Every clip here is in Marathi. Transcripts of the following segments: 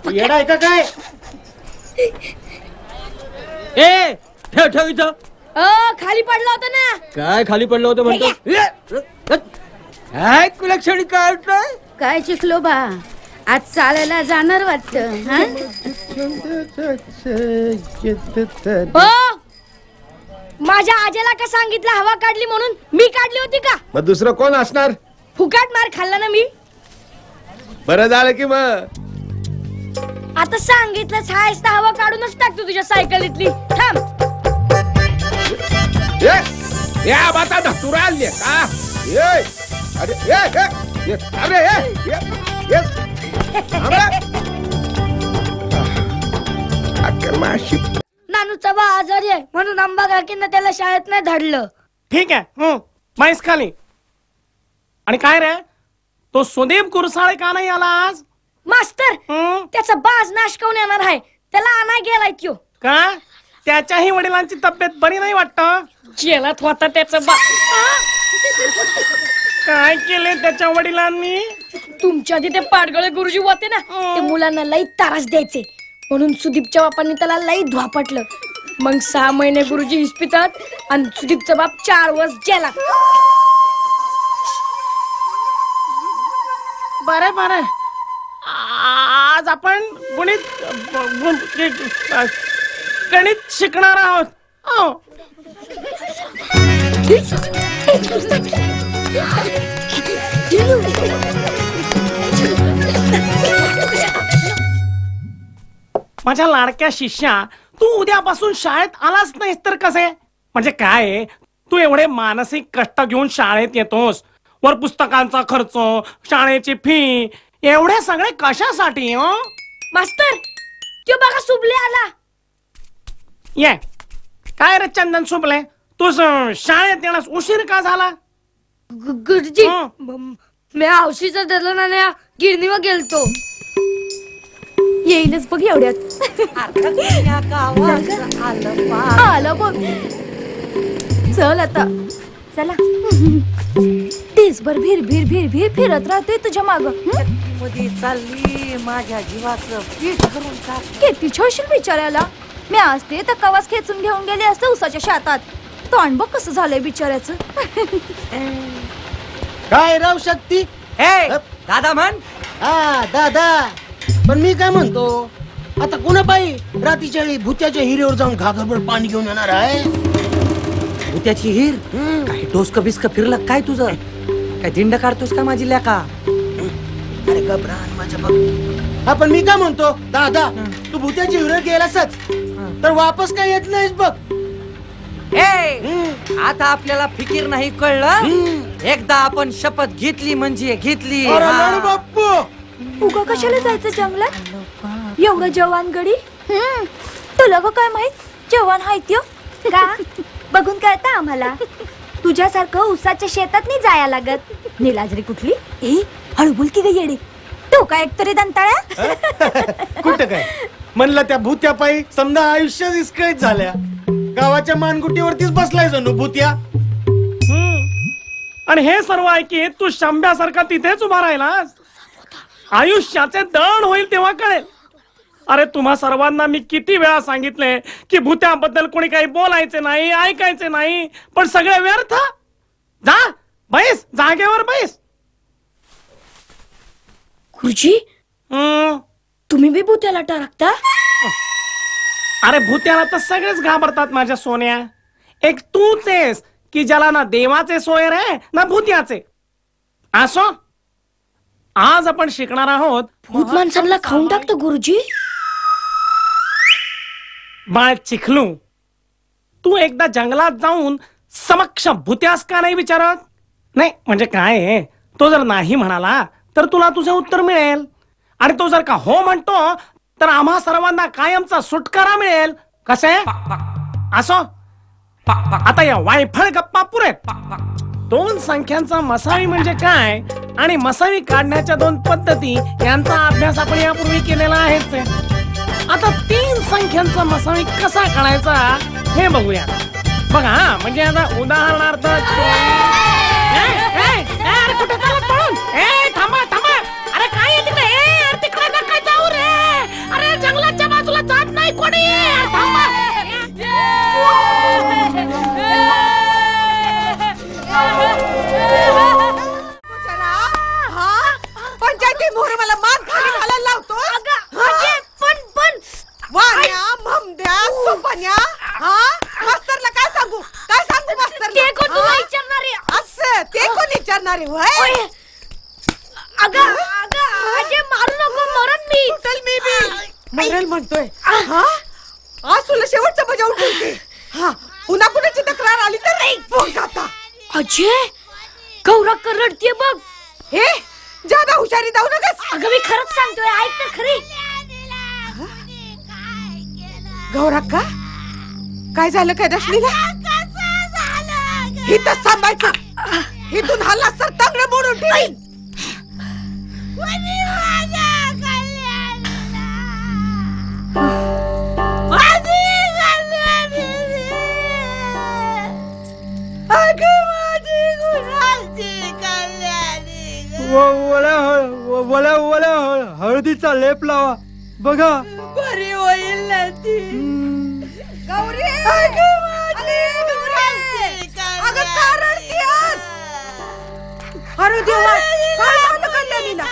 येडा आहे का काय? ए ठेव ठेव इथं. खाली पडला होता ना. काय खाली पडलं होतं म्हणतो? काय कुलक्षणी काढतोय? काय शिकलो बा, आज चालायला जाणार वाटत. माझ्या आजीला का सांगितलं हवा काढली म्हणून? मी काढली होती का? मग दुसरं कोण असणार? फुकाट मार खाल्ला ना मी. बरं झालं की मग. आता सांगितलं हायस तर हवा काढूनच टाकतो तुझ्या सायकलीतली. थांब. या बाता धतुरा आली का? अरे नानूचा बा आजारी आहे म्हणून आंबा काकींना त्याला शाळेत नाही धाडलं. ठीक आहे, माहीस खाली. आणि काय रे, तो सुदीप कुरसाळे का नाही आला आज? मास्तर, त्याचा बाज नाशकावून येणार आहे, त्याला आणाय गेलाय त्यो. का? त्याच्याही वडिलांची तब्येत बरी नाही वाटत? जेलात होता त्याचा बा. काय केले त्याच्या वडिलांनी? तुमच्या तिथे पाडगळे गुरुजी होते ना, ते मुलांना लई त्रास द्यायचे म्हणून सुदीपच्या बापांनी त्याला लई धुवापटलं. मग 6 महिने गुरुजी इस्पितात आणि सुदीपचा बाप 4 वर्ष जेलात. बरे बरे, आज आपण गणित शिकणार आहोत. माझ्या लाडक्या शिष्या, तू उद्यापासून शाळेत आलाच नाहीस तर कसे? म्हणजे काय, तू एवढे मानसिक कष्ट घेऊन शाळेत येतोस, वर पुस्तकांचा खर्च, शाळेची फी, एवढे सगळे कशासाठी? मास्तर, त्यो बघा सुबले आला. ये काय रे चंदन सुबले, तू शाळेत येण्यास उशीर का झाला? गुरुजी, मी हौशीचा दरला गिरणीवर गेलतो. येईलच बघ एवढ्यात. आलं बघ. चल आता चला. दिसभर भीर भीर भीर भीर फिरत राहतोय तुझ्या माग. चालली माझ्या जीवाचं पीठ करून टाक. किती छळशील बिचाऱ्याला. मी असते तर कवाच खेचून घेऊन गेले असते उसाच्या शेतात. तोंड बघ कसं झालंय बिचाऱ्याचं. काय राव शक्ती? दादा म्हण. हा दादा, पण मी काय म्हणतो, आता कोणा बाई रात्रीच्या वेळी भुत्याच्या हिरेवर जाऊन घागरभर पाणी घेऊन येणार आहे? भुत्याची हिर? काही डोसक बिस्क फिरलं काय तुझं? काय दिंड काढतोस का माझी लेका? अरे घबरान माझ्या बघ. आपण मी काय म्हणतो दादा, तू भुत्याची हिरे गेलासच तर वापस काय येत नाहीस बघ. आता आपल्याला फिकीर नाही कळलं. एकदा आपण शपथ घेतली म्हणजे घेतली. बाप्पू, उगा कशाला जायचं जंगलात? एवढं जवान गडी. तुला ग काय माहित जवान हाय त्यो का? बघून कळतं आम्हाला. तुझ्यासारखं उसाच्या शेतात नाही जाया लागत. निलाजरी कुठली? हळू बोल की ग येडी. तू काय एकतरी दंताळ्या? कुठं काय म्हणलं, त्या भूत्या पायी समजा आयुष्य विस्कळीत झाल्या. गावाच्या मानगुटीवरतीच बसलाय जणू भूत्या. आणि हे सर्व ऐकी तू शंभ्यासारखा तिथेच उभा राहिलास. आयुष्याचे दळण होईल तेव्हा कळेल. अरे तुम्हा सर्वांना मी किती वेळा सांगितले की भूत्याबद्दल कोणी काही बोलायचे नाही, ऐकायचे नाही, पण सगळे व्यर्थ. जा बैस, जागेवर बैस. गुरुजी, तुम्ही बी भूत्याला टाकता? अरे भूत्याला तर सगळेच घाबरतात माझ्या सोन्या. एक तूच आहेस की ज्याला ना देवाचे सोयर आहे ना भूत्याचे. असो, आज आपण शिकणार आहोत. भूत माणसांना खाऊन टाकतो गुरुजी. बाळ चिखलू, तू एकदा जंगलात जाऊन समक्ष भूत्यास का नाही विचारत? नाही म्हणजे काय आहे, तो जर नाही म्हणाला तर तुला तुझे उत्तर मिळेल. आणि तो जर का हो म्हणतो तर आम्हा सर्वांना कायमचा सुटकारा मिळेल. कसे? असो, आता या वायफळ गप्पा पुरेत. 2 संख्यांचा मसावी म्हणजे काय आणि मसावी काढण्याच्या 2 पद्धती यांचा अभ्यास आपण यापूर्वी केलेला आहेच. आता 3 संख्यांचा मसावी कसा काढायचा हे बघूया. बघा, म्हणजे आता उदाहरणार्थ कुठे चालत पळून जाणार आहे वय अगं अजय मारू नको मरन मी चल मी बी मरेल म्हणतोय हा आज तुला शेवटचं बजावून ठेवते हा पुन्हा कुणाची तक्रार आली तर नाही फोन जाता अजय गौरा करडतीये बघ हे जादा हुशारी जाऊ नकस अगं मी खरंच सांगतोय ऐक तर खरी गौरक्का काय झालं काय रश्मीला इथंच थांबायचं इथून हल्ला सर तांगडं मोडून ठेवीन हळदीचा लेप लावा बघा बरी होईल ना ती गौरी अगं का रडतीयस? अरे देवा काय झालं कल्याणीला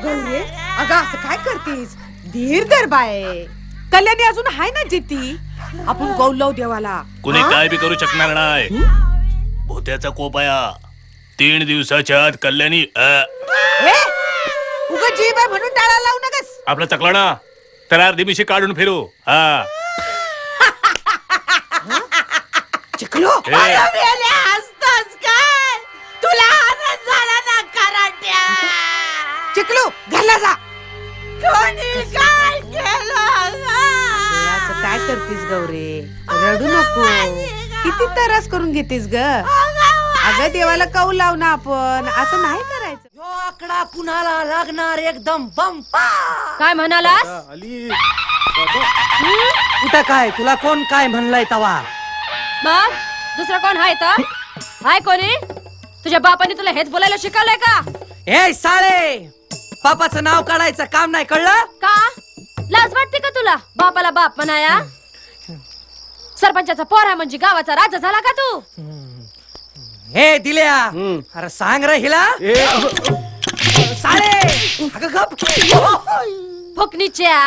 गौरी अगं असं काय करतीस धीर धर बाय कल्याणी अजून हाय ना जिती आपण गौलव देवाला कुणी काय बी करू शकणार नाही भूत्याचा कोपाया 3 दिवसाच्या आत कल्याणी उगा जीभ आहे म्हणून टाळा लावू नकस आपला चकला ना तर अर्धी मिशी काढून फिरू हा चिकलो हसतोस काय तुला आनंद झाला ना कराट्या चिकलो घरला जा कोणी काय केलं असं काय करतीस गौरी रडू नको किती त्रास करून घेतीस ग अगं देवाला कौल लाव ना आपण असं नाही करायचं यो आकडा कुणाला लागणार एकदम बंपा काय म्हणालास कुठं काय तुला कोण काय म्हणलंय तवा मग दुसरा कोण हाय तर हाय कोणी तुझ्या बापाने तुला हेच बोलायला शिकवलंय का ए साळे बापाचं नाव काढायचं काम नाही कळलं का लाज वाटते का तुला बापाला बाप म्हणाया सरपंचाचा पोरा म्हणजे गावाचा राजा झाला का तू हे दिल्या अरे सांग रे हिला साळे अगं गप फुकणीच्या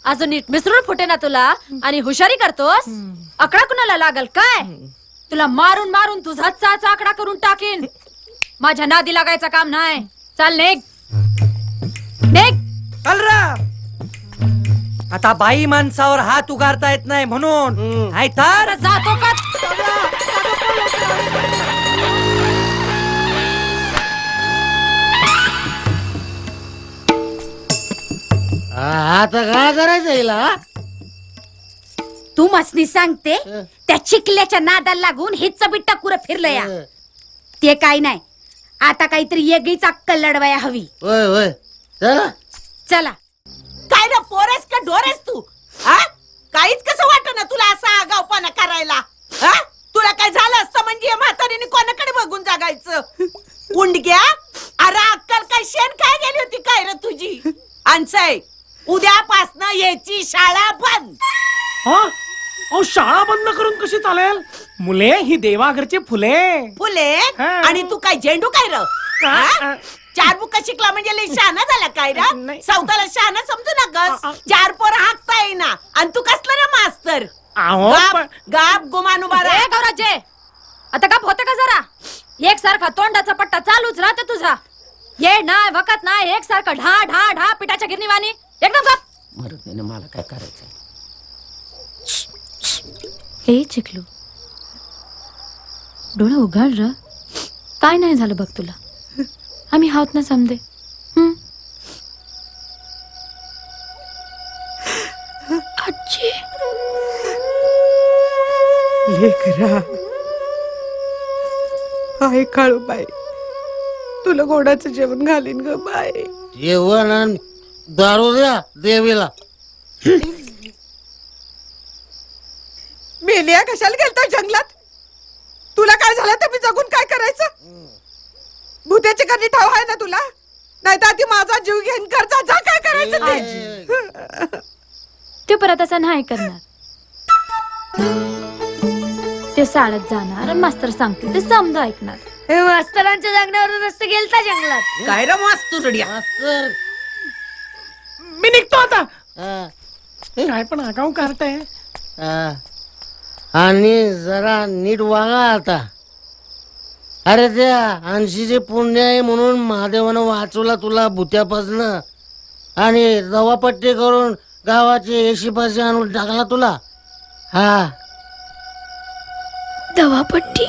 अजून नीट मिसळून फुटे ना तुला आणि हुशारी करतोस आकडा कुणाला लागल काय तुला मारून मारून तुझा चाचा आकडा करून टाकीन माझ्या नादी लागायचं काम नाही चाल नेक नेक चल रा आता बाई माणसावर हात उगारता येत नाही म्हणून नाही तर जातो का आता काय करायचं हिला तू मसनी सांगते त्या चिकल्याच्या नादाला लागून हेच बिट्टा कुरं फिरलं या ते काय नाही आता काहीतरी वेगळीच अक्कल लढवाया हवी होय होय चला चला काय ना पोरेस का डोरेस तू हा काहीच कसं वाटत ना तुला असा आगावपणा करायला हा तुला काय झालं असतं म्हणजे म्हातारीने कोणाकडे बघून जागायचं उंडग्या अरे अक्कल काय शेण काय गेली होती काय रे तुझी आणसाय उद्यापासनं याची शाळा बंद अहो शाळा बंद करून कशी चालेल मुले ही देवाघरची फुले फुले हा. आणि तू काय झेंडू काय र हा? 4 बुका शिकला म्हणजे लय शहाणा झाला काय र नाही. सौताला शहाणा समजू नकस 4 पोर हाकता येईना आणि तू कसला ना मास्तर अहो गाप गुमान उभा ए गौराजे आता का होतं का जरा एक सारखा तोंडाचा पट्टा चालूच राहतो तुझा ये नाही वकत नाही एक सारखा ढा ढा ढा पिठाच्या गिरणीवाणी एकदम गप मला काय करायचं हे चिकलू डोळा उघड र काय नाही झालं बघ तुला आम्ही हात ना समजे आजी लेकरा हाय काळू बाई तुला गोडाचं जेवण घालीन ग बाई जेवण आणि दारू द्या देवीला मेलिया कशाला गेलता जंगलात तुला काय झालं तर मी जगून काय करायचं भूत्याची कधी ठाव आहे ना तुला नाही तर आधी माझा जीव घेऊन करता जा काय करायचं ते ते परत असं नाही करणार ते शाळेत जाणार आणि मास्तर सांगतील ते समजा ऐकणार मास्तरांच्या जंगलावर रस्ते गेलता जंगलात काय रे मास्तुरड्या मास्तर मी निघतो आता हा, काय पण आगाऊ करताय हा. आणि जरा नीट वागा आता अरे त्या अंशीचे पुण्य आहे म्हणून महादेवानं वाचवला तुला भुत्यापासनं आणि दवापट्टी करून गावाचे एशी आणून टाकला तुला. हा दवापट्टी.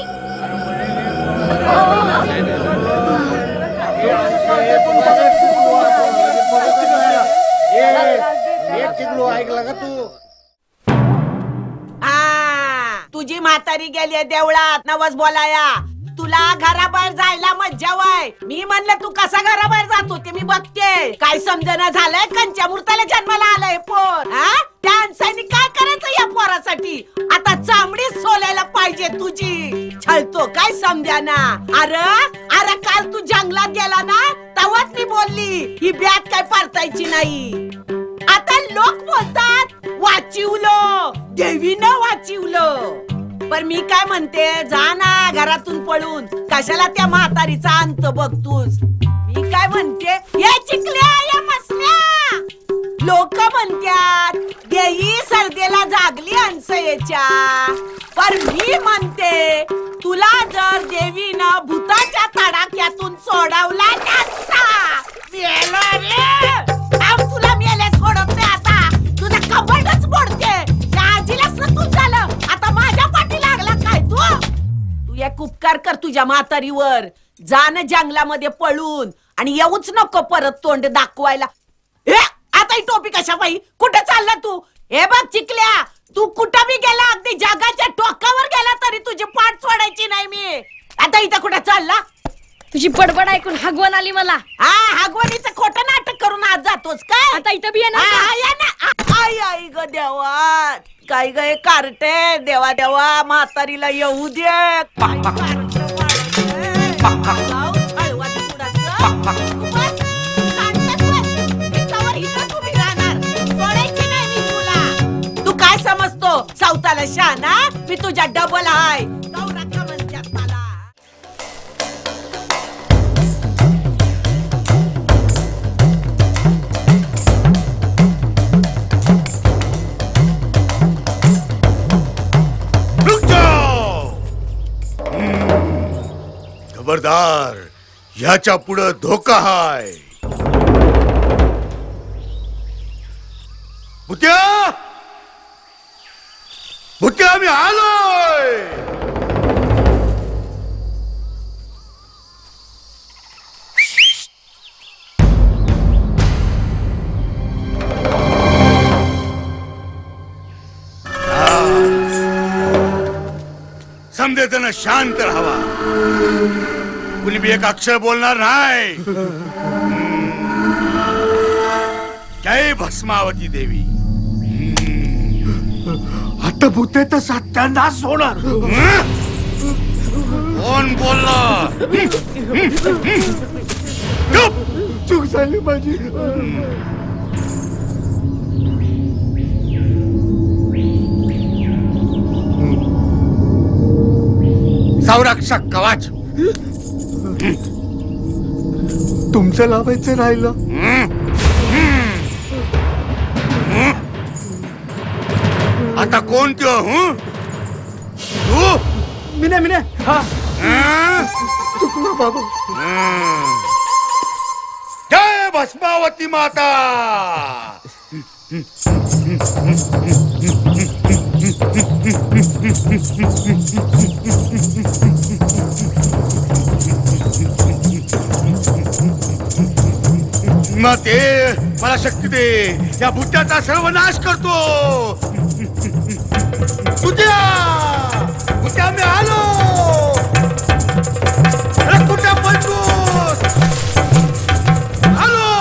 ऐकला का तू? तुझी म्हातारी गेली देवळात नवस बोलाया. तुला घराबाहेर जायला मज्जा वाय. मी म्हणलं तू कसा घराबाहेर जातो ते मी बघते. काय समजना झालंय कंच्या मूर्ताला जन्माला आलाय पोर. त्या अंसानी काय करायचं या पोरासाठी. आता चामडीच सोलायला पाहिजे तुझी. छळतो काय समजाना. अरे अरे काल तू जंगलात गेला ना तेव्हाच मी बोलली ही बॅग काय परतायची नाही. आता लोक बोलतात वाचिवलं देवीनं वाचिवलं. पण मी काय म्हणते जा ना घरातून पळून. कशाला त्या म्हातारीचा अंत बघतोस. मी काय म्हणते ये चिकल्या या मसल्या. लोक म्हणतात देई सर्देला जागली अंसयेच्या. पण मी म्हणते तुला जर देवीनं भूताच्या तडाख्यातून सोडवला नसता मेला रे. तुला मेले सोडत नाही आता. तुझा कबडच मोडते. आजीला सतून झालं आता माझ्या पाठी लागला काय तू एक उपकार कर तुझ्या म्हातारीवर. जाण जंगलामध्ये पळून आणि येऊच नको परत तोंड दाखवायला. आता ही टोपी कशा बाई कुठे चालला तू. हे बघ चिकल्या तू कुठं बी गेला अगदी जगाच्या टोकावर गेला तरी तुझी पाठ सोडायची नाही मी. आता इथं कुठं चालला. तुझी बडबड ऐकून हगवण आली मला. हगवणीचं खोटं नाटक करून आज जातोस काय. आता इथं बी येणार. आई आई ग देवा काय ग कारटे. देवा देवा म्हातारीला येऊ दे. तू काय समजतो सावताला शाना. मी तुझ्या डबल आहे. म्हणतात मला. खबरदार ह्याच्या पुढं धोका हाय. भुत्या भुत्या मी आलोय. समजे जण शांत राहावा. कुणी बी एक अक्षर बोलणार नाही. जय भस्मावती देवी. आता भूतेचा सत्यानाश होणार. कोण बोलला. चूक झाली माझी. संरक्षक कवच तुमचं लावायचं राहिलं. आता कोण त्यो तू. मिने मिने चुकलो बाबू. जय भस्मावती माता. माते मला शक्ती दे. या भुत्याचा सर्वनाश करतो. भुत्या भुत्या मी आलो. कुठे पळतोस. आलो.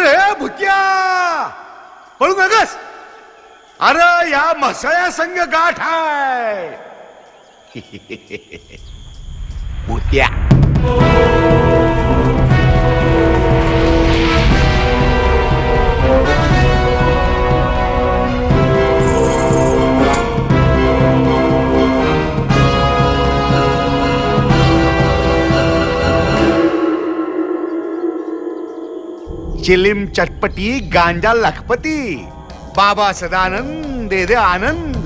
अरे भुत्या पळू नकस. अरे या मसळ्या संघ गाठ आहे. भुत्या चिलिम चटपटी गांजा लखपती. बाबा सदानंद दे दे आनंद.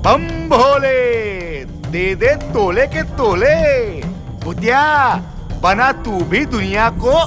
बम भोले दे दे तोले के तोले. भुतिया बना तू भी दुनिया को.